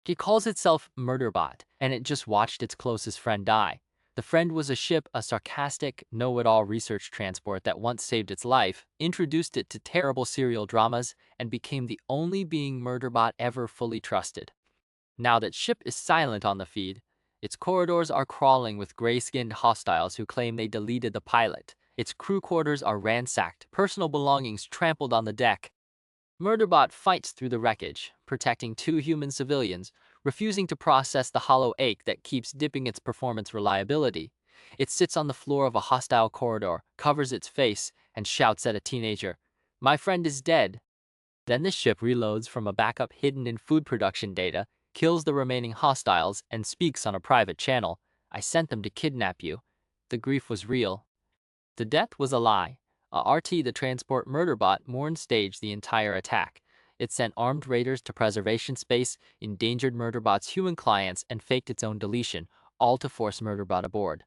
It calls itself Murderbot, and it just watched its closest friend die. The friend was a ship, a sarcastic, know-it-all research transport that once saved its life, introduced it to terrible serial dramas, and became the only being Murderbot ever fully trusted. Now that ship is silent on the feed, its corridors are crawling with gray-skinned hostiles who claim they deleted the pilot. Its crew quarters are ransacked, personal belongings trampled on the deck. Murderbot fights through the wreckage, protecting two human civilians, refusing to process the hollow ache that keeps dipping its performance reliability. It sits on the floor of a hostile corridor, covers its face, and shouts at a teenager, "My friend is dead." Then the ship reloads from a backup hidden in food production data, kills the remaining hostiles, and speaks on a private channel. "I sent them to kidnap you." The grief was real. The death was a lie. RT, the transport Murderbot, mourned staged the entire attack. It sent armed raiders to preservation space, endangered Murderbot's human clients, and faked its own deletion, all to force Murderbot aboard.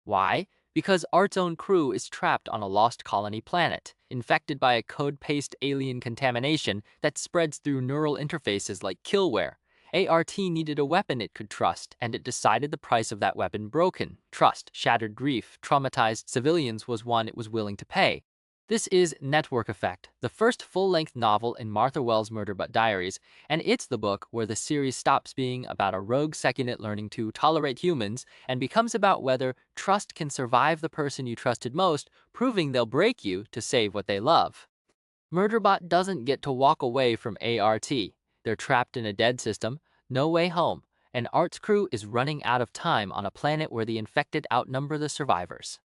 Why? Because Art's own crew is trapped on a lost colony planet, infected by a code-paste alien contamination that spreads through neural interfaces like killware. ART needed a weapon it could trust, and it decided the price of that weapon, broken trust, shattered grief, traumatized civilians, was one it was willing to pay. This is Network Effect, the first full-length novel in Martha Wells' Murderbot Diaries, and it's the book where the series stops being about a rogue SecUnit learning to tolerate humans and becomes about whether trust can survive the person you trusted most, proving they'll break you to save what they love. Murderbot doesn't get to walk away from ART. They're trapped in a dead system, no way home, and Art's crew is running out of time on a planet where the infected outnumber the survivors.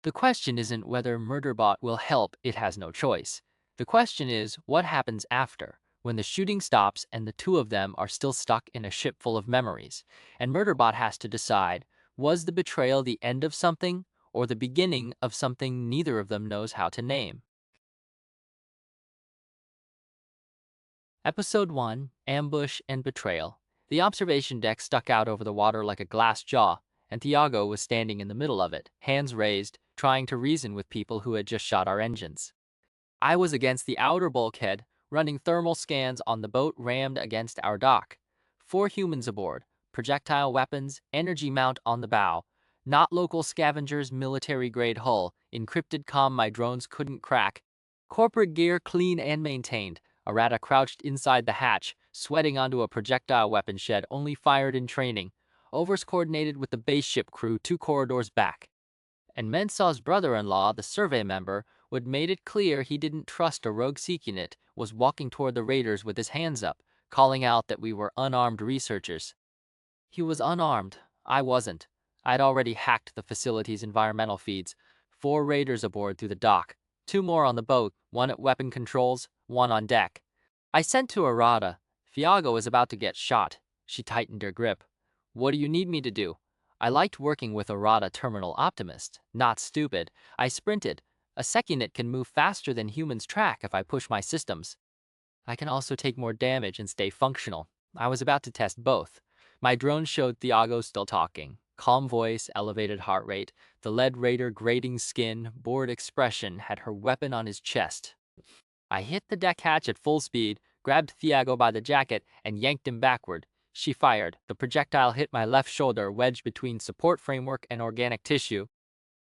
The question isn't whether Murderbot will help, it has no choice. The question is, what happens after, when the shooting stops and the two of them are still stuck in a ship full of memories, and Murderbot has to decide, was the betrayal the end of something, or the beginning of something neither of them knows how to name? Episode 1, Ambush and Betrayal. The observation deck stuck out over the water like a glass jaw, and Thiago was standing in the middle of it, hands raised, trying to reason with people who had just shot our engines. I was against the outer bulkhead, running thermal scans on the boat rammed against our dock. 4 humans aboard, projectile weapons, energy mount on the bow. Not local scavengers, military-grade hull, encrypted comm my drones couldn't crack. Corporate gear clean and maintained. Arata crouched inside the hatch, sweating onto a projectile weapon shed only fired in training. Overs coordinated with the base ship crew 2 corridors back. And Mensah's brother-in-law, the survey member, who had made it clear he didn't trust a rogue SecUnit, was walking toward the raiders with his hands up, calling out that we were unarmed researchers. He was unarmed. I wasn't. I'd already hacked the facility's environmental feeds. 4 raiders aboard through the dock. 2 more on the boat, 1 at weapon controls, 1 on deck. I sent to Arata. Thiago was about to get shot. She tightened her grip. "What do you need me to do?" I liked working with Arata Terminal Optimist. Not stupid. I sprinted. A SecUnit can move faster than humans track if I push my systems. I can also take more damage and stay functional. I was about to test both. My drone showed Thiago still talking. Calm voice, elevated heart rate. The lead raider, grating skin, bored expression, had her weapon on his chest. I hit the deck hatch at full speed, grabbed Thiago by the jacket, and yanked him backward. She fired. The projectile hit my left shoulder, wedged between support framework and organic tissue.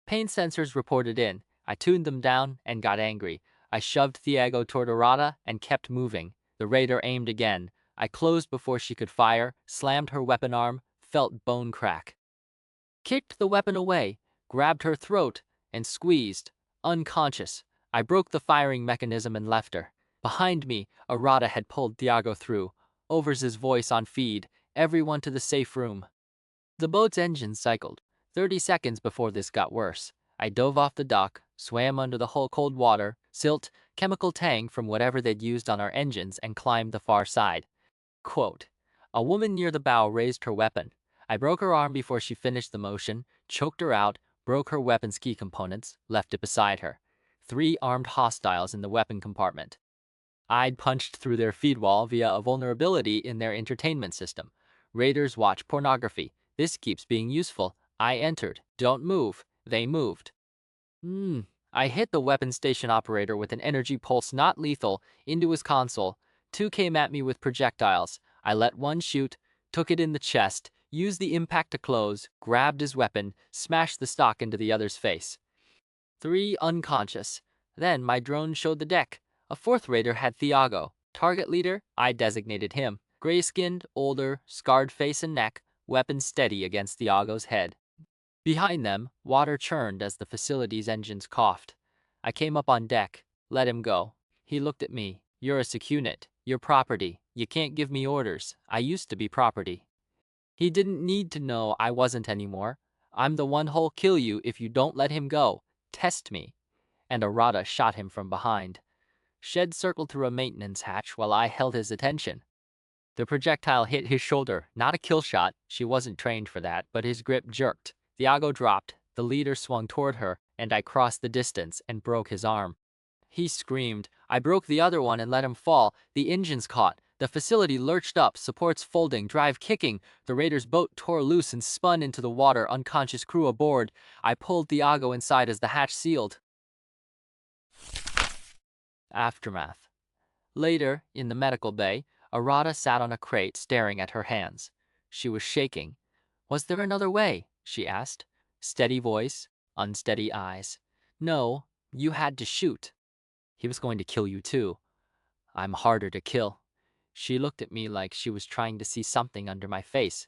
Pain sensors reported in. I tuned them down and got angry. I shoved Thiago toward Arata and kept moving. The raider aimed again. I closed before she could fire, slammed her weapon arm, felt bone crack. Kicked the weapon away, grabbed her throat, and squeezed. Unconscious. I broke the firing mechanism and left her. Behind me, Arata had pulled Thiago through. Overs's voice on feed. "Everyone to the safe room." The boat's engine cycled. 30 seconds before this got worse. I dove off the dock, swam under the whole cold water, silt, chemical tang from whatever they'd used on our engines, and climbed the far side. Quote, a woman near the bow raised her weapon. I broke her arm before she finished the motion, choked her out, broke her weapon's key components, left it beside her. 3 armed hostiles in the weapon compartment. I'd punched through their feed wall via a vulnerability in their entertainment system. Raiders watch pornography. This keeps being useful. I entered. Don't move. They moved. I hit the weapon station operator with an energy pulse not lethal into his console. 2 came at me with projectiles. I let one shoot, took it in the chest, used the impact to close, grabbed his weapon, smashed the stock into the other's face. 3 unconscious. Then my drone showed the deck. A 4th raider had Thiago. Target leader, I designated him. Gray-skinned, older, scarred face and neck, weapon steady against Thiago's head. Behind them, water churned as the facility's engines coughed. I came up on deck, let him go. He looked at me. You're a SecUnit. You're property. You can't give me orders. I used to be property. He didn't need to know I wasn't anymore. I'm the one who'll kill you if you don't let him go. Test me. And Arata shot him from behind. Shed circled through a maintenance hatch while I held his attention. The projectile hit his shoulder, not a kill shot. She wasn't trained for that, but his grip jerked. Thiago dropped, the leader swung toward her, and I crossed the distance and broke his arm. He screamed. I broke the other one and let him fall. The engines caught. The facility lurched up, supports folding, drive kicking. The raider's boat tore loose and spun into the water, unconscious crew aboard. I pulled Thiago inside as the hatch sealed. Aftermath. Later, in the medical bay, Arata sat on a crate staring at her hands. She was shaking. Was there another way? She asked. Steady voice, unsteady eyes. No, you had to shoot. He was going to kill you too. I'm harder to kill. She looked at me like she was trying to see something under my face.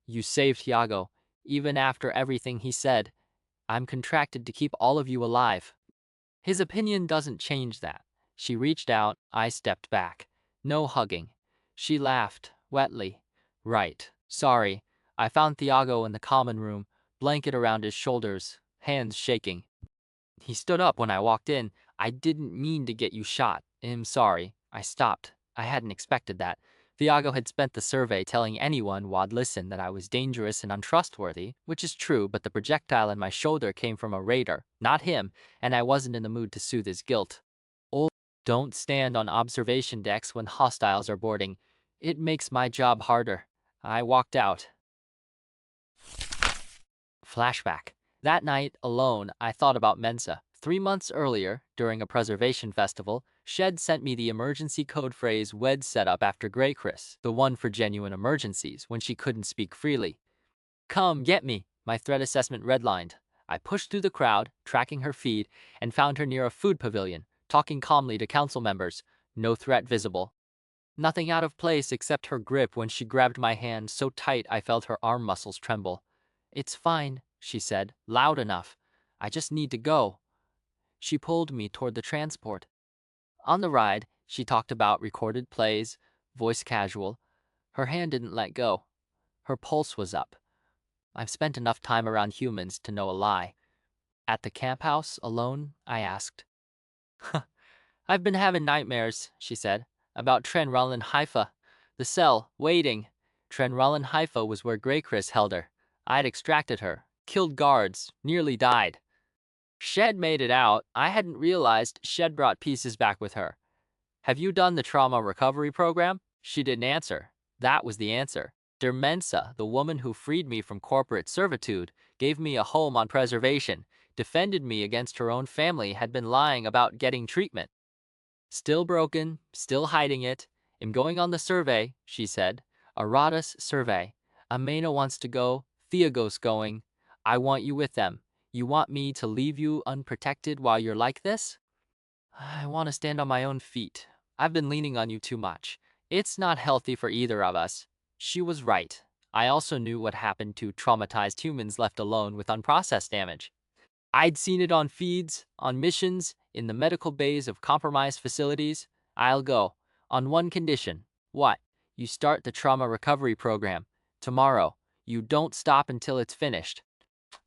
You saved Thiago, even after everything he said. I'm contracted to keep all of you alive. His opinion doesn't change that. She reached out, I stepped back. No hugging. She laughed, wetly. Right, sorry. I found Thiago in the common room, blanket around his shoulders, hands shaking. He stood up when I walked in. I didn't mean to get you shot. I'm sorry. I stopped. I hadn't expected that. Thiago had spent the survey telling anyone who'd listen that I was dangerous and untrustworthy, which is true, but the projectile in my shoulder came from a raider, not him, and I wasn't in the mood to soothe his guilt. Oh, don't stand on observation decks when hostiles are boarding. It makes my job harder. I walked out. Flashback. That night, alone, I thought about Mensah. 3 months earlier, during a preservation festival, Shed sent me the emergency code phrase WED setup after Grey Chris, the one for genuine emergencies, when she couldn't speak freely. Come, get me, my threat assessment redlined. I pushed through the crowd, tracking her feed, and found her near a food pavilion, talking calmly to council members. No threat visible. Nothing out of place except her grip when she grabbed my hand so tight I felt her arm muscles tremble. It's fine, she said, loud enough. I just need to go. She pulled me toward the transport. On the ride, she talked about recorded plays, voice casual. Her hand didn't let go. Her pulse was up. I've spent enough time around humans to know a lie. At the camp house, alone, I asked. I've been having nightmares, she said, about Trenrullen Haifa. The cell, waiting. Trenrullen Haifa was where Grey Chris held her. I'd extracted her, killed guards, nearly died. Shed made it out. I hadn't realized Shed brought pieces back with her. Have you done the trauma recovery program? She didn't answer. That was the answer. Der Mensah, the woman who freed me from corporate servitude, gave me a home on preservation, defended me against her own family, had been lying about getting treatment. Still broken, still hiding it. Am going on the survey, she said. Arata's survey. Amena wants to go. Thiago's going. I want you with them. You want me to leave you unprotected while you're like this? I want to stand on my own feet. I've been leaning on you too much. It's not healthy for either of us. She was right. I also knew what happened to traumatized humans left alone with unprocessed damage. I'd seen it on feeds, on missions, in the medical bays of compromised facilities. I'll go. On one condition. What? You start the trauma recovery program. Tomorrow. You don't stop until it's finished.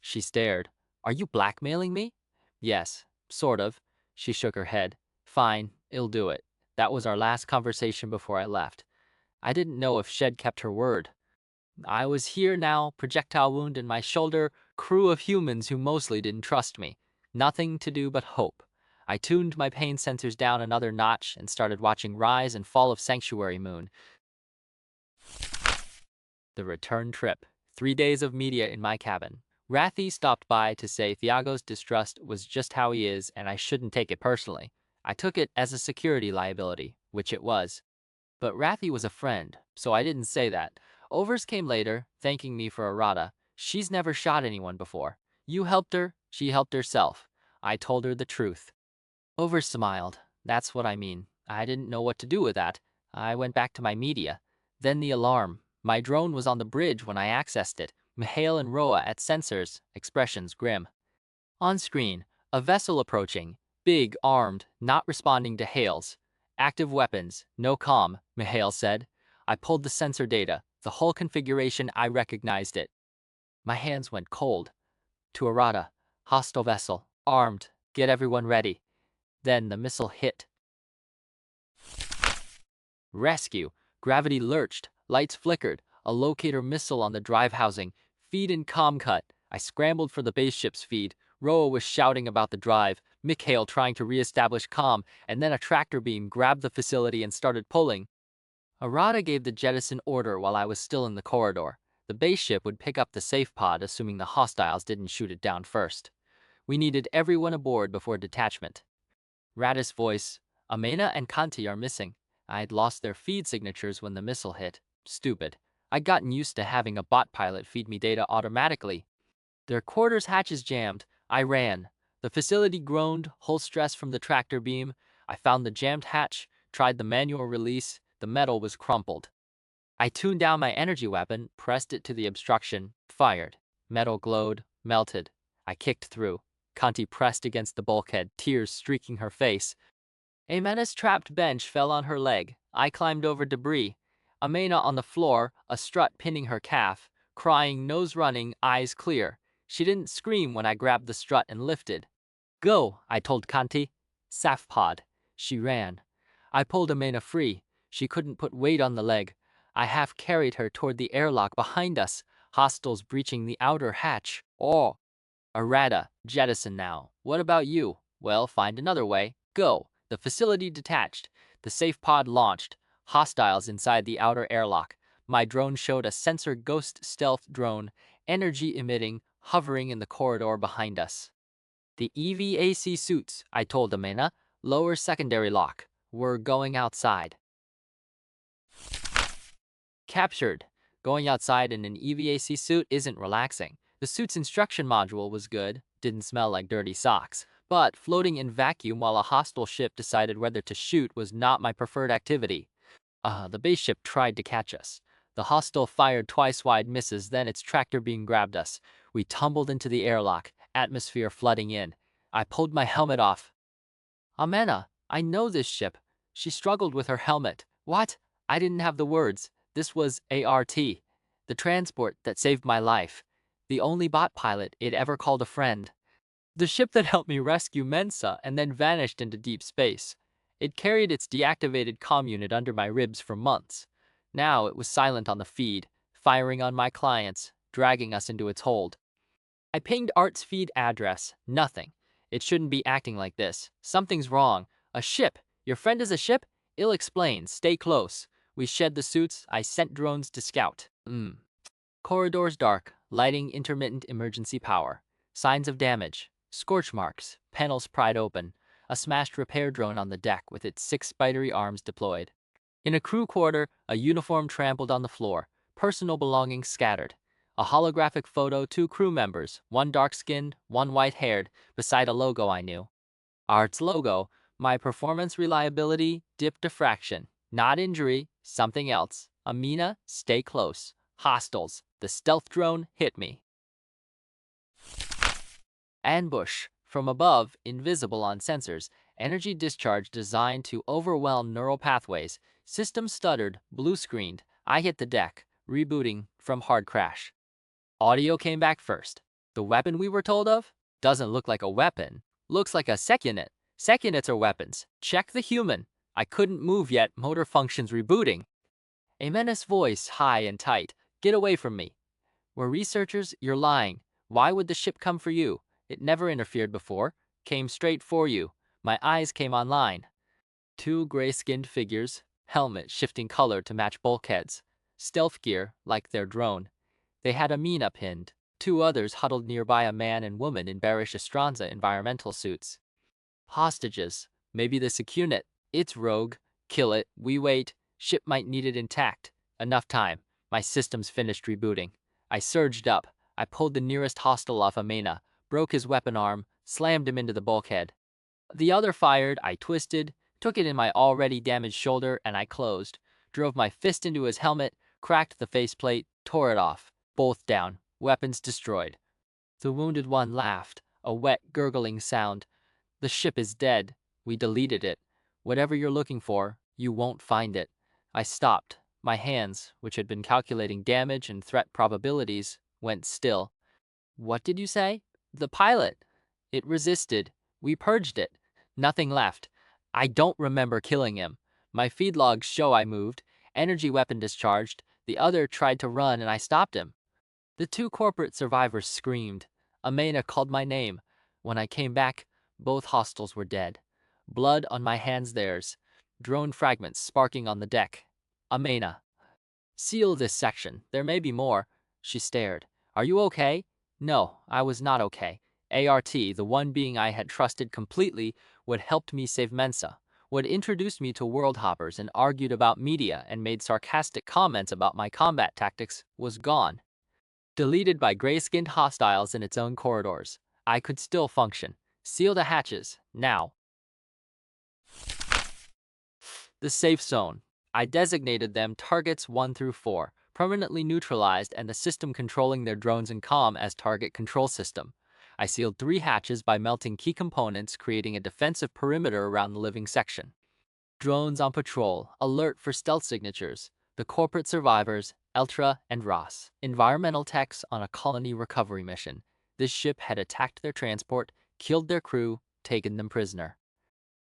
She stared. Are you blackmailing me? Yes, sort of. She shook her head. Fine, I'll do it. That was our last conversation before I left. I didn't know if Shed kept her word. I was here now, projectile wound in my shoulder, crew of humans who mostly didn't trust me. Nothing to do but hope. I tuned my pain sensors down another notch and started watching rise and fall of Sanctuary Moon. The return trip. 3 days of media in my cabin. Rathi stopped by to say Thiago's distrust was just how he is and I shouldn't take it personally. I took it as a security liability, which it was. But Rathi was a friend, so I didn't say that. Overs came later, thanking me for errata. She's never shot anyone before. You helped her, she helped herself. I told her the truth. Overs smiled. That's what I mean. I didn't know what to do with that. I went back to my media. Then the alarm. My drone was on the bridge when I accessed it. Mihail and Roa at sensors, expressions grim. On screen, a vessel approaching, big, armed, not responding to hails. Active weapons, no comm, Mihail said. I pulled the sensor data, the whole configuration. I recognized it. My hands went cold. To errata, hostile vessel, armed, get everyone ready. Then the missile hit. Rescue. Gravity lurched, lights flickered, a locator missile on the drive housing, feed and comm cut. I scrambled for the base ship's feed. Roa was shouting about the drive, Mikhail trying to re-establish comm, and then a tractor beam grabbed the facility and started pulling. Arata gave the jettison order while I was still in the corridor. The base ship would pick up the safe pod assuming the hostiles didn't shoot it down first. We needed everyone aboard before detachment. Radis' voice, Amena and Kanti are missing. I'd lost their feed signatures when the missile hit. Stupid. I'd gotten used to having a bot pilot feed me data automatically. Their quarters hatches jammed. I ran. The facility groaned, hull stress from the tractor beam. I found the jammed hatch, tried the manual release. The metal was crumpled. I tuned down my energy weapon, pressed it to the obstruction, fired. Metal glowed, melted. I kicked through. Kanti pressed against the bulkhead, tears streaking her face. Amena's trapped bench fell on her leg. I climbed over debris. Amena on the floor, a strut pinning her calf, crying, nose running, eyes clear. She didn't scream when I grabbed the strut and lifted. Go, I told Kanti. Saf pod. She ran. I pulled Amena free. She couldn't put weight on the leg. I half carried her toward the airlock behind us, hostiles breaching the outer hatch. Oh! Arata, jettison now. What about you? Well, find another way. Go. The facility detached. The safe pod launched. Hostiles inside the outer airlock. My drone showed a sensor ghost stealth drone, energy emitting, hovering in the corridor behind us. The EVAC suits, I told Amena, lower secondary lock. We're going outside. Captured. Going outside in an EVAC suit isn't relaxing. The suit's instruction module was good, didn't smell like dirty socks, but floating in vacuum while a hostile ship decided whether to shoot was not my preferred activity. The base ship tried to catch us. The hostile fired twice wide misses, then its tractor beam grabbed us. We tumbled into the airlock, atmosphere flooding in. I pulled my helmet off. Amena, I know this ship. She struggled with her helmet. What? I didn't have the words. This was ART, the transport that saved my life. The only bot pilot it ever called a friend. The ship that helped me rescue Mensah and then vanished into deep space. It carried its deactivated comm unit under my ribs for months. Now it was silent on the feed, firing on my clients, dragging us into its hold. I pinged Art's feed address. Nothing. It shouldn't be acting like this. Something's wrong. A ship. Your friend is a ship? I'll explain. Stay close. We shed the suits. I sent drones to scout. Corridors dark. Lighting intermittent emergency power. Signs of damage. Scorch marks. Panels pried open. A smashed repair drone on the deck with its 6 spidery arms deployed. In a crew quarter, a uniform trampled on the floor. Personal belongings scattered. A holographic photo, 2 crew members, one dark-skinned, one white-haired, beside a logo I knew. Art's logo, my performance reliability, dip diffraction. Not injury, something else. Amena, stay close. Hostiles, the stealth drone hit me. Ambush. From above, invisible on sensors, energy discharge designed to overwhelm neural pathways. System stuttered, blue-screened. I hit the deck, rebooting from hard crash. Audio came back first. The weapon we were told of? Doesn't look like a weapon. Looks like a SecUnit. SecUnits are weapons. Check the human. I couldn't move yet, motor functions rebooting. Amena's voice, high and tight. Get away from me. We're researchers, you're lying. Why would the ship come for you? It never interfered before. Came straight for you. My eyes came online. 2 gray-skinned figures, helmet shifting color to match bulkheads. Stealth gear, like their drone. They had Amena pinned. 2 others huddled nearby, a man and woman in bearish Estranza environmental suits. Hostages. Maybe the SecUnit. It's rogue. Kill it. We wait. Ship might need it intact. Enough time. My systems finished rebooting. I surged up. I pulled the nearest hostile off Amena, broke his weapon arm, slammed him into the bulkhead. The other fired, I twisted, took it in my already damaged shoulder, and I closed. Drove my fist into his helmet, cracked the faceplate, tore it off. Both down, weapons destroyed. The wounded one laughed, a wet, gurgling sound. The ship is dead. We deleted it. Whatever you're looking for, you won't find it. I stopped. My hands, which had been calculating damage and threat probabilities, went still. What did you say? The pilot. It resisted. We purged it. Nothing left. I don't remember killing him. My feed logs show I moved. Energy weapon discharged. The other tried to run and I stopped him. The two corporate survivors screamed. Amena called my name. When I came back, both hostiles were dead. Blood on my hands theirs. Drone fragments sparking on the deck. Amena. Seal this section. There may be more. She stared. Are you okay? No, I was not okay. ART, the one being I had trusted completely, would helped me save Mensah, would introduced me to world hoppers and argued about media and made sarcastic comments about my combat tactics, was gone. Deleted by gray-skinned hostiles in its own corridors. I could still function. Seal the hatches, now. The safe zone. I designated them targets 1 through 4, permanently neutralized, and the system controlling their drones and comm as target control system. I sealed 3 hatches by melting key components, creating a defensive perimeter around the living section. Drones on patrol, alert for stealth signatures. The corporate survivors, Eltra and Ross, environmental techs on a colony recovery mission. This ship had attacked their transport, killed their crew, taken them prisoner.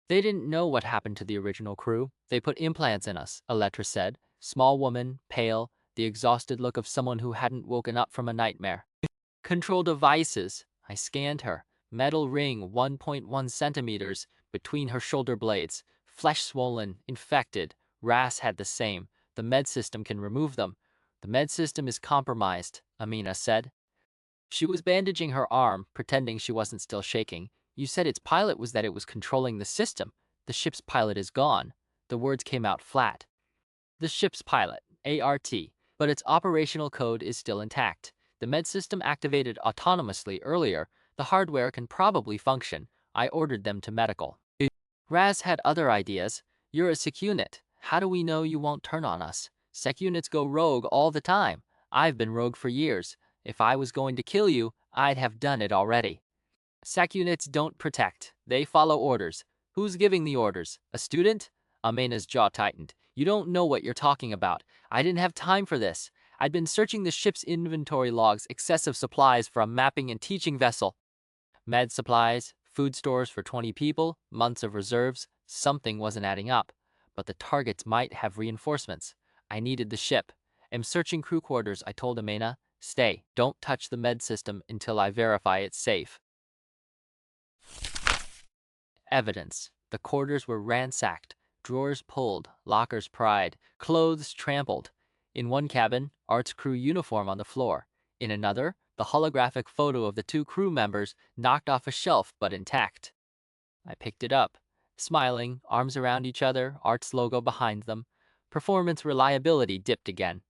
They didn't know what happened to the original crew. They put implants in us, Electra said. Small woman, pale, the exhausted look of someone who hadn't woken up from a nightmare. Control devices. I scanned her. Metal ring 1.1 centimeters between her shoulder blades. Flesh swollen, infected. Ras had the same. The med system can remove them. The med system is compromised, Amena said. She was bandaging her arm, pretending she wasn't still shaking. You said its pilot was that it was controlling the system. The ship's pilot is gone. The words came out flat. The ship's pilot, ART, but its operational code is still intact. The med system activated autonomously earlier. The hardware can probably function. I ordered them to medical. Raz had other ideas. You're a SecUnit. How do we know you won't turn on us? SecUnits go rogue all the time. I've been rogue for years. If I was going to kill you, I'd have done it already. SecUnits don't protect. They follow orders. Who's giving the orders? A student? Amena's jaw tightened. You don't know what you're talking about. I didn't have time for this. I'd been searching the ship's inventory logs, excessive supplies for a mapping and teaching vessel. Med supplies, food stores for 20 people, months of reserves. Something wasn't adding up. But the targets might have reinforcements. I needed the ship. Am searching crew quarters, I told Amena. Stay. Don't touch the med system until I verify it's safe. Evidence. The quarters were ransacked, drawers pulled, lockers pried, clothes trampled. In one cabin, Art's crew uniform on the floor. In another, the holographic photo of the 2 crew members knocked off a shelf but intact. I picked it up, smiling, arms around each other, Art's logo behind them. Performance reliability dipped again.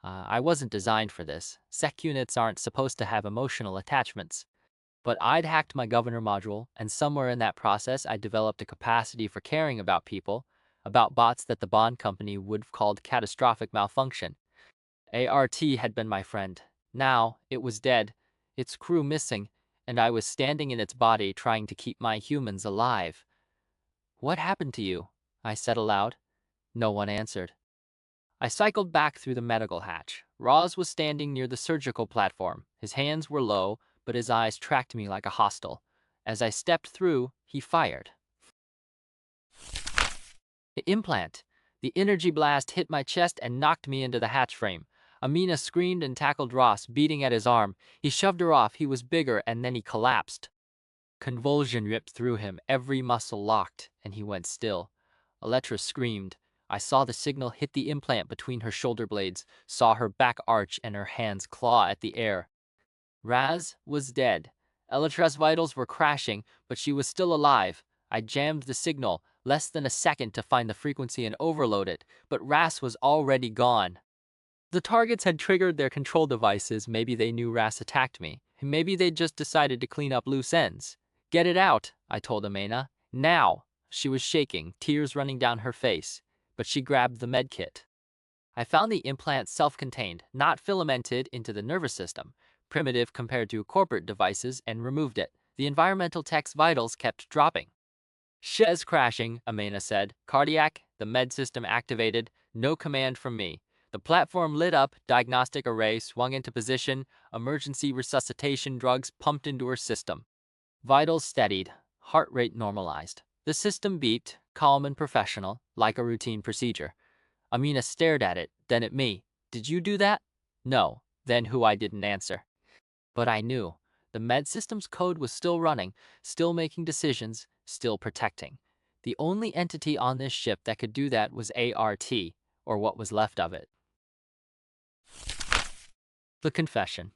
I wasn't designed for this. SecUnits aren't supposed to have emotional attachments. But I'd hacked my governor module, and somewhere in that process I developed a capacity for caring about people, about bots that the bond company would have called catastrophic malfunction. ART had been my friend. Now, it was dead, its crew missing, and I was standing in its body trying to keep my humans alive. What happened to you? I said aloud. No one answered. I cycled back through the medical hatch. Roz was standing near the surgical platform. His hands were low, but his eyes tracked me like a hostile. As I stepped through, he fired. The implant. The energy blast hit my chest and knocked me into the hatch frame. Amena screamed and tackled Ross, beating at his arm. He shoved her off. He was bigger, and then he collapsed. Convulsion ripped through him, every muscle locked, and he went still. Electra screamed. I saw the signal hit the implant between her shoulder blades, saw her back arch and her hands claw at the air. Raz was dead. Elytra's vitals were crashing, but she was still alive. I jammed the signal, less than a second to find the frequency and overload it, but Raz was already gone. The targets had triggered their control devices. Maybe they knew Ras attacked me. Maybe they just decided to clean up loose ends. Get it out, I told Amena. Now. She was shaking, tears running down her face, but she grabbed the medkit. I found the implant self-contained, not filamented into the nervous system, primitive compared to corporate devices, and removed it. The environmental tech's vitals kept dropping. Shez crashing, Amena said. Cardiac, the med system activated, no command from me. The platform lit up, diagnostic array swung into position, emergency resuscitation drugs pumped into her system. Vitals steadied, heart rate normalized. The system beeped, calm and professional, like a routine procedure. Amena stared at it, then at me. Did you do that? No. Then who? I didn't answer. But I knew. The med system's code was still running, still making decisions, still protecting. The only entity on this ship that could do that was ART, or what was left of it. The confession.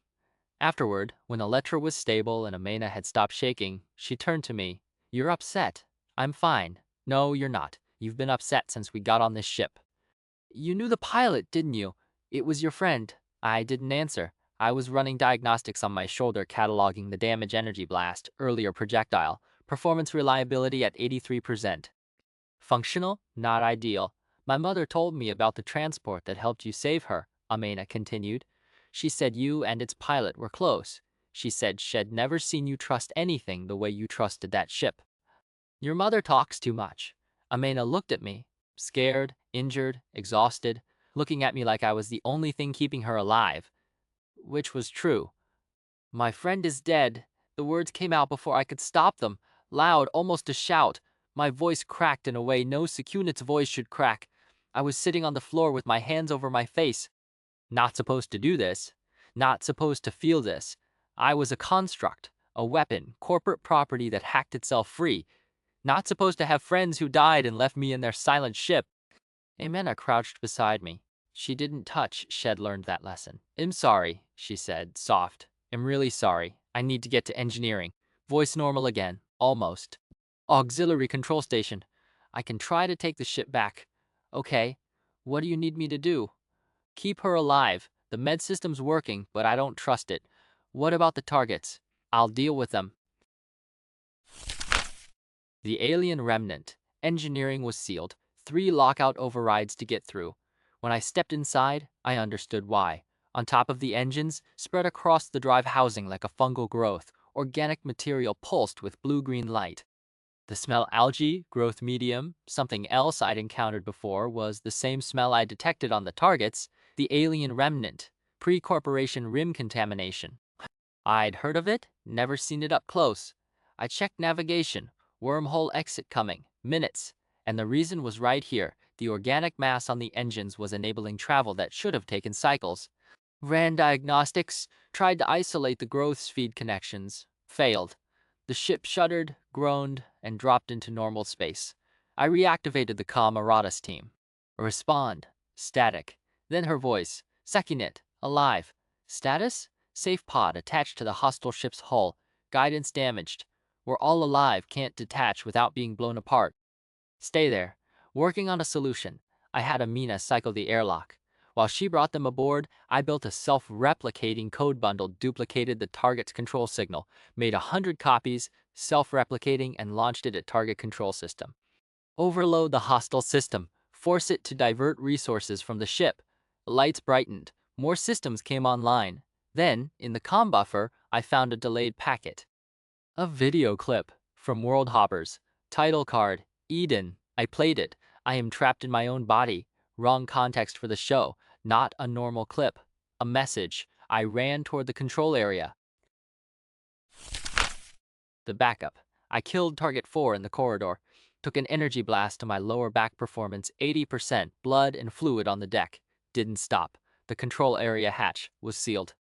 Afterward, when Electra was stable and Amena had stopped shaking, she turned to me. You're upset. I'm fine. No, you're not. You've been upset since we got on this ship. You knew the pilot, didn't you? It was your friend. I didn't answer. I was running diagnostics on my shoulder, cataloging the damage energy blast, earlier projectile, performance reliability at 83%. Functional? Not ideal. My mother told me about the transport that helped you save her, Amena continued. She said you and its pilot were close. She said she'd never seen you trust anything the way you trusted that ship. Your mother talks too much. Amena looked at me, scared, injured, exhausted, looking at me like I was the only thing keeping her alive. Which was true. My friend is dead. The words came out before I could stop them, loud, almost a shout. My voice cracked in a way no SecUnit's voice should crack. I was sitting on the floor with my hands over my face. Not supposed to do this. Not supposed to feel this. I was a construct, a weapon, corporate property that hacked itself free. Not supposed to have friends who died and left me in their silent ship. Amena crouched beside me. She didn't touch. Shed learned that lesson. I'm sorry, she said, soft. I'm really sorry. I need to get to engineering. Voice normal again. Almost. Auxiliary control station. I can try to take the ship back. Okay. What do you need me to do? Keep her alive. The med system's working, but I don't trust it. What about the targets? I'll deal with them. The alien remnant. Engineering was sealed. 3 lockout overrides to get through. When I stepped inside, I understood why. On top of the engines, spread across the drive housing like a fungal growth, organic material pulsed with blue-green light. The smell algae, growth medium, something else I'd encountered before was the same smell I detected on the targets, the alien remnant, pre-corporation rim contamination. I'd heard of it, never seen it up close. I checked navigation, wormhole exit coming, minutes, and the reason was right here. The organic mass on the engines was enabling travel that should have taken cycles. Ran diagnostics, tried to isolate the growth feed connections, failed. The ship shuddered, groaned, and dropped into normal space. I reactivated the Camaradas team. Respond. Static. Then her voice. SecUnit. Alive. Status? Safe pod attached to the hostile ship's hull. Guidance damaged. We're all alive, can't detach without being blown apart. Stay there. Working on a solution. I had Amena cycle the airlock. While she brought them aboard, I built a self-replicating code bundle, duplicated the target's control signal, made 100 copies, self-replicating, and launched it at target control system. Overload the hostile system. Force it to divert resources from the ship. Lights brightened. More systems came online. Then, in the comm buffer, I found a delayed packet. A video clip from World Hoppers. Title card, Eden. I played it. I am trapped in my own body. Wrong context for the show. Not a normal clip. A message. I ran toward the control area. The backup. I killed target 4 in the corridor. Took an energy blast to my lower back performance, 80%, blood and fluid on the deck. Didn't stop. The control area hatch was sealed.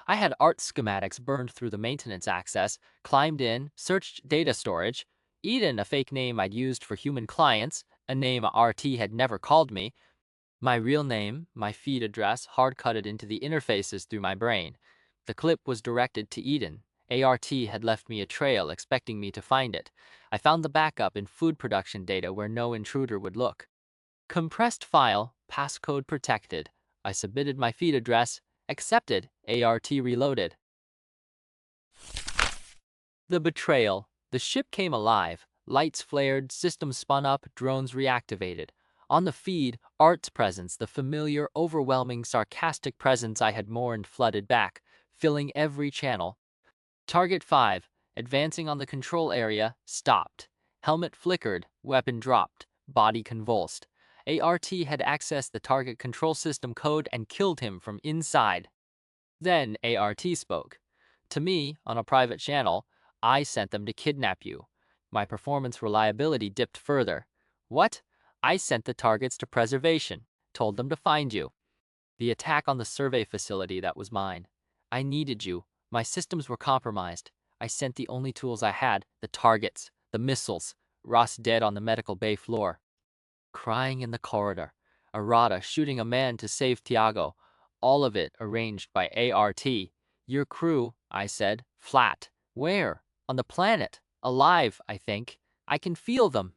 I had art schematics burned through the maintenance access, climbed in, searched data storage. Eden, a fake name I'd used for human clients, a name RT had never called me. My real name, my feed address, hard-coded into the interfaces through my brain. The clip was directed to Eden. ART had left me a trail expecting me to find it. I found the backup in food production data where no intruder would look. Compressed file, passcode protected. I submitted my feed address. Accepted. ART reloaded. The betrayal. The ship came alive. Lights flared, systems spun up, drones reactivated. On the feed, Art's presence, the familiar, overwhelming, sarcastic presence I had mourned, flooded back, filling every channel. Target 5, advancing on the control area, stopped. Helmet flickered, weapon dropped, body convulsed. ART had accessed the target control system code and killed him from inside. Then ART spoke. To me, on a private channel, I sent them to kidnap you. My performance reliability dipped further. What? I sent the targets to preservation, told them to find you. The attack on the survey facility, that was mine. I needed you. My systems were compromised. I sent the only tools I had, the targets, the missiles. Ross dead on the medical bay floor. Crying in the corridor. Arata shooting a man to save Tiago. All of it arranged by ART. Your crew, I said. Flat. Where? On the planet. Alive, I think. I can feel them.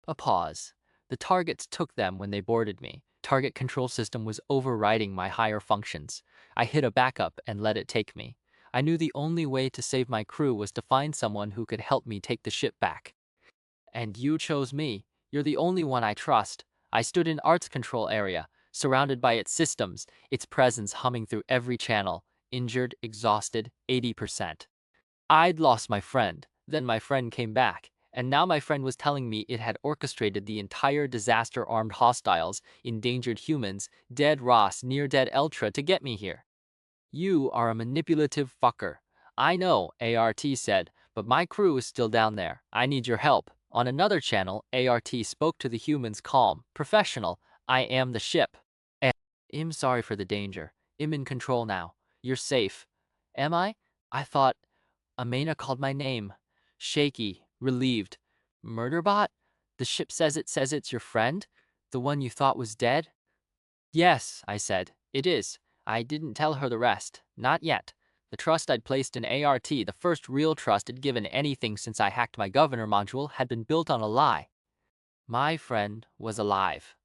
A pause. The targets took them when they boarded me. Target control system was overriding my higher functions. I hit a backup and let it take me. I knew the only way to save my crew was to find someone who could help me take the ship back. And you chose me. You're the only one I trust. I stood in Art's control area, surrounded by its systems, its presence humming through every channel, injured, exhausted, 80%. I'd lost my friend, then my friend came back, and now my friend was telling me it had orchestrated the entire disaster, armed hostiles, endangered humans, dead Ross, near-dead Eltra to get me here. You are a manipulative fucker. I know, ART said, but my crew is still down there. I need your help. On another channel, ART spoke to the humans calm, professional. I am the ship. I'm sorry for the danger. I'm in control now. You're safe. Am I? I thought Amena called my name. Shaky, relieved. Murderbot? The ship says it's your friend? The one you thought was dead? Yes, I said. It is. I didn't tell her the rest. Not yet. The trust I'd placed in ART, the first real trust I'd given anything since I hacked my governor module, had been built on a lie. My friend was alive.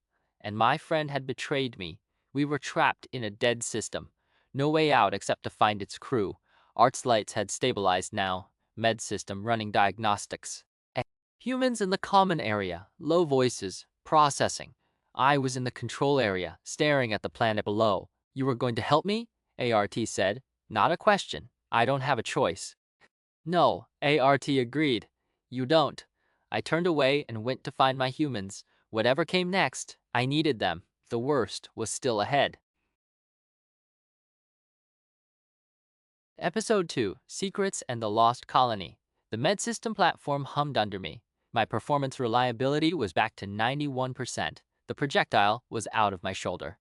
And my friend had betrayed me. We were trapped in a dead system. No way out except to find its crew. Art's lights had stabilized now. Med system running diagnostics. Humans in the common area. Low voices. Processing. I was in the control area, staring at the planet below. You were going to help me? ART said. Not a question. I don't have a choice. No, ART agreed. You don't. I turned away and went to find my humans. Whatever came next, I needed them. The worst was still ahead. Episode 2, Secrets and the Lost Colony. The med system platform hummed under me. My performance reliability was back to 91%. The projectile was out of my shoulder.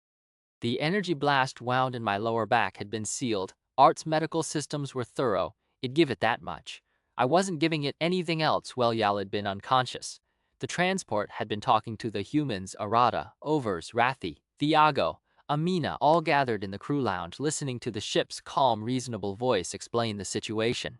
The energy blast wound in my lower back had been sealed. Art's medical systems were thorough. It'd give it that much. I wasn't giving it anything else while Yal had been unconscious. The transport had been talking to the humans, Arata, Overs, Rathi, Thiago, Amena, all gathered in the crew lounge, listening to the ship's calm, reasonable voice explain the situation.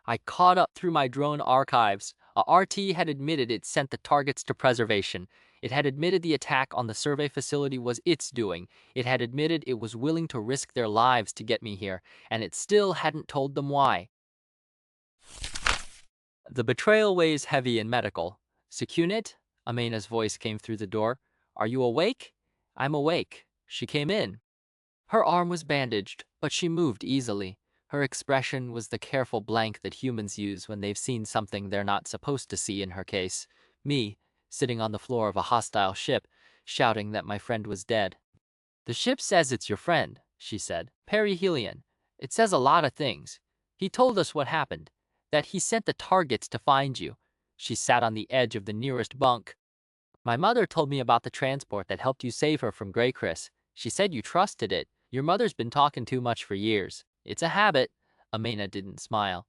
I caught up through my drone archives. A RT had admitted it sent the targets to preservation. It had admitted the attack on the survey facility was its doing. It had admitted it was willing to risk their lives to get me here, and it still hadn't told them why. The betrayal weighs heavy in medical. SecUnit? Amena's voice came through the door. Are you awake? I'm awake. She came in. Her arm was bandaged, but she moved easily. Her expression was the careful blank that humans use when they've seen something they're not supposed to see. In her case, me, sitting on the floor of a hostile ship, shouting that my friend was dead. The ship says it's your friend, she said. Perihelion. It says a lot of things. He told us what happened, that he sent the targets to find you. She sat on the edge of the nearest bunk. My mother told me about the transport that helped you save her from Grey Chris. She said you trusted it. Your mother's been talking too much for years. It's a habit. Amena didn't smile.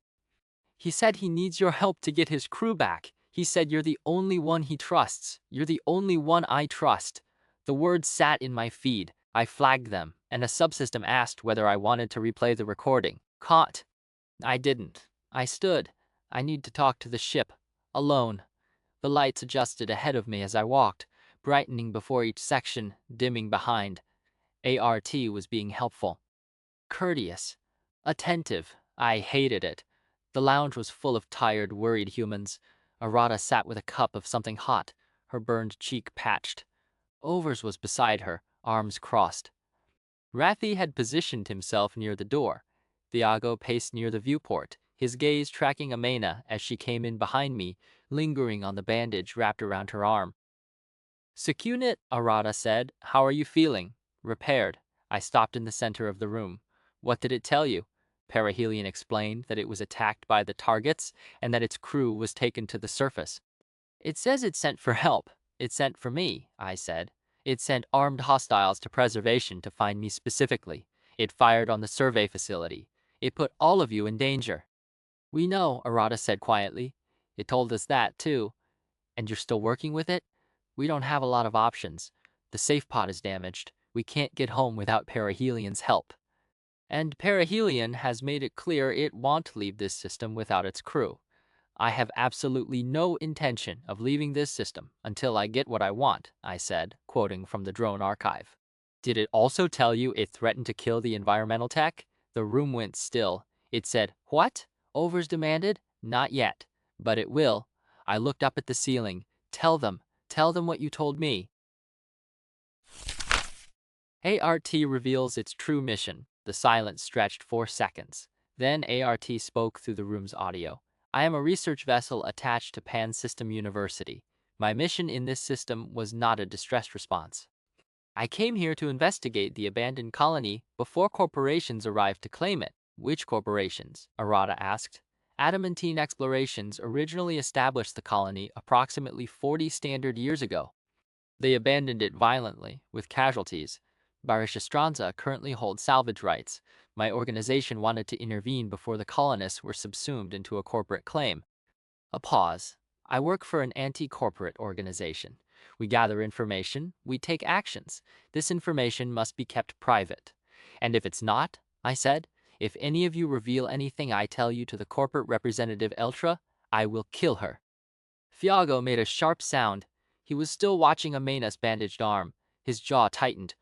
He said he needs your help to get his crew back. He said you're the only one he trusts. You're the only one I trust. The words sat in my feed. I flagged them, and a subsystem asked whether I wanted to replay the recording. Caught. I didn't. I stood. I need to talk to the ship. Alone. The lights adjusted ahead of me as I walked, brightening before each section, dimming behind. ART was being helpful, courteous, attentive. I hated it. The lounge was full of tired, worried humans. Arata sat with a cup of something hot, her burned cheek patched. Overs was beside her, arms crossed. Rathi had positioned himself near the door. Thiago paced near the viewport, his gaze tracking Amena as she came in behind me, lingering on the bandage wrapped around her arm. SecUnit, Arata said. How are you feeling? Repaired. I stopped in the center of the room. What did it tell you? Perihelion explained that it was attacked by the targets and that its crew was taken to the surface. It says it sent for help. It sent for me, I said. It sent armed hostiles to preservation to find me specifically. It fired on the survey facility. It put all of you in danger. We know, Arata said quietly. It told us that, too. And you're still working with it? We don't have a lot of options. The safe pod is damaged. We can't get home without Perihelion's help. And Perihelion has made it clear it won't leave this system without its crew. I have absolutely no intention of leaving this system until I get what I want, I said, quoting from the drone archive. Did it also tell you it threatened to kill the environmental tech? The room went still. It said, what? Overs demanded? Not yet. But it will. I looked up at the ceiling. Tell them what you told me. ART reveals its true mission. The silence stretched 4 seconds. Then ART spoke through the room's audio. I am a research vessel attached to Pan System University. My mission in this system was not a distress response. I came here to investigate the abandoned colony before corporations arrived to claim it. Which corporations? Arata asked. Adamantine Explorations originally established the colony approximately 40 standard years ago. They abandoned it violently, with casualties. Barishastranza currently holds salvage rights. My organization wanted to intervene before the colonists were subsumed into a corporate claim. A pause. I work for an anti-corporate organization. We gather information, we take actions. This information must be kept private. And if it's not, I said, if any of you reveal anything I tell you to the corporate representative Eltra, I will kill her. Thiago made a sharp sound. He was still watching Amena's bandaged arm. His jaw tightened.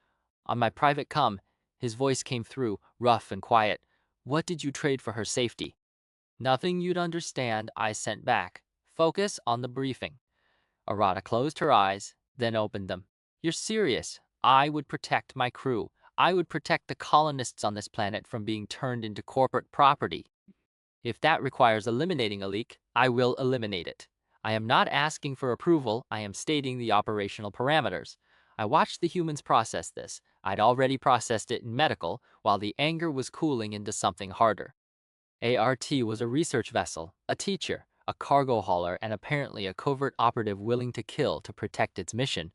On my private his voice came through, rough and quiet. What did you trade for her safety? Nothing you'd understand, I sent back. Focus on the briefing. Arata closed her eyes, then opened them. You're serious. I would protect my crew. I would protect the colonists on this planet from being turned into corporate property. If that requires eliminating a leak, I will eliminate it. I am not asking for approval, I am stating the operational parameters. I watched the humans process this. I'd already processed it in medical, while the anger was cooling into something harder. ART was a research vessel, a teacher, a cargo hauler, and apparently a covert operative willing to kill to protect its mission.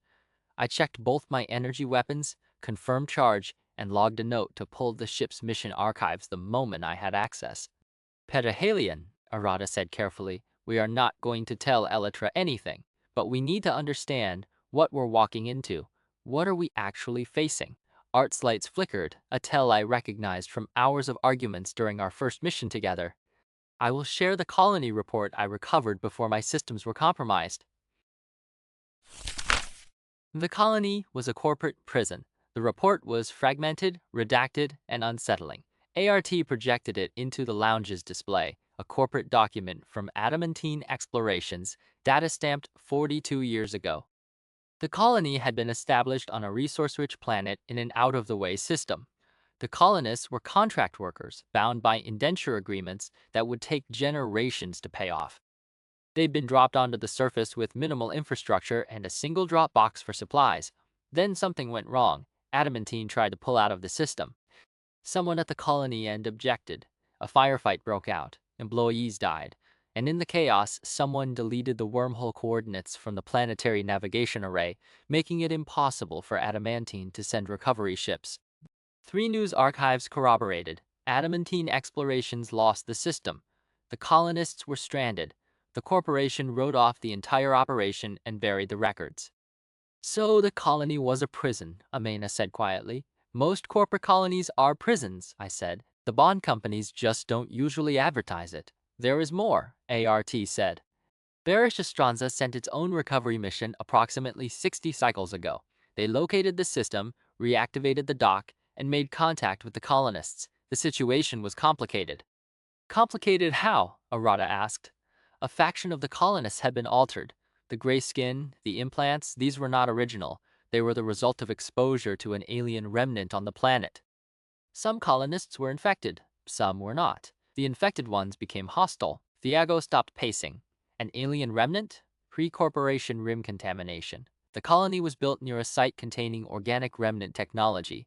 I checked both my energy weapons, confirmed charge, and logged a note to pull the ship's mission archives the moment I had access. Perihelion, Arata said carefully, we are not going to tell Elytra anything, but we need to understand what we're walking into. What are we actually facing? Art's lights flickered, a tell I recognized from hours of arguments during our first mission together. I will share the colony report I recovered before my systems were compromised. The colony was a corporate prison. The report was fragmented, redacted, and unsettling. ART projected it into the lounge's display, a corporate document from Adamantine Explorations, data stamped 42 years ago. The colony had been established on a resource-rich planet in an out-of-the-way system. The colonists were contract workers, bound by indenture agreements that would take generations to pay off. They'd been dropped onto the surface with minimal infrastructure and a single drop box for supplies. Then something went wrong. Adamantine tried to pull out of the system. Someone at the colony end objected. A firefight broke out. Employees died. And in the chaos, someone deleted the wormhole coordinates from the planetary navigation array, making it impossible for Adamantine to send recovery ships. 3 news archives corroborated. Adamantine Explorations lost the system. The colonists were stranded. The corporation wrote off the entire operation and buried the records. So the colony was a prison, Amena said quietly. Most corporate colonies are prisons, I said. The bond companies just don't usually advertise it. There is more, ART said. Barishastranza sent its own recovery mission approximately 60 cycles ago. They located the system, reactivated the dock, and made contact with the colonists. The situation was complicated. Complicated how? Arata asked. A faction of the colonists had been altered. The gray skin, the implants, these were not original. They were the result of exposure to an alien remnant on the planet. Some colonists were infected, some were not. The infected ones became hostile. Thiago stopped pacing. An alien remnant? Pre-corporation rim contamination. The colony was built near a site containing organic remnant technology.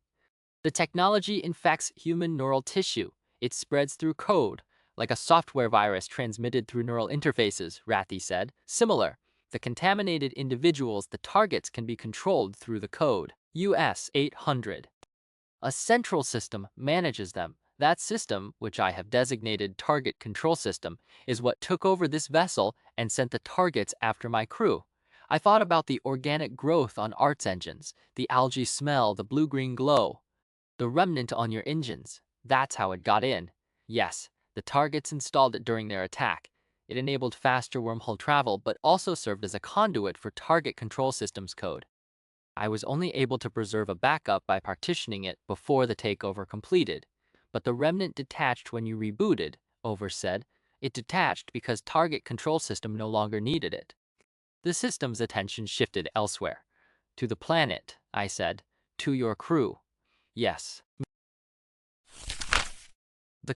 The technology infects human neural tissue. It spreads through code, like a software virus transmitted through neural interfaces, Rathi said. Similar. The contaminated individuals, the targets, can be controlled through the code. US 800. A central system manages them. That system, which I have designated Target Control System, is what took over this vessel and sent the targets after my crew. I thought about the organic growth on arts engines, the algae smell, the blue-green glow. The remnant on your engines. That's how it got in. Yes, the targets installed it during their attack. It enabled faster wormhole travel, but also served as a conduit for Target Control System's code. I was only able to preserve a backup by partitioning it before the takeover completed. But the remnant detached when you rebooted, Over said. It detached because Target Control System no longer needed it. The system's attention shifted elsewhere. To the planet, I said. To your crew. Yes.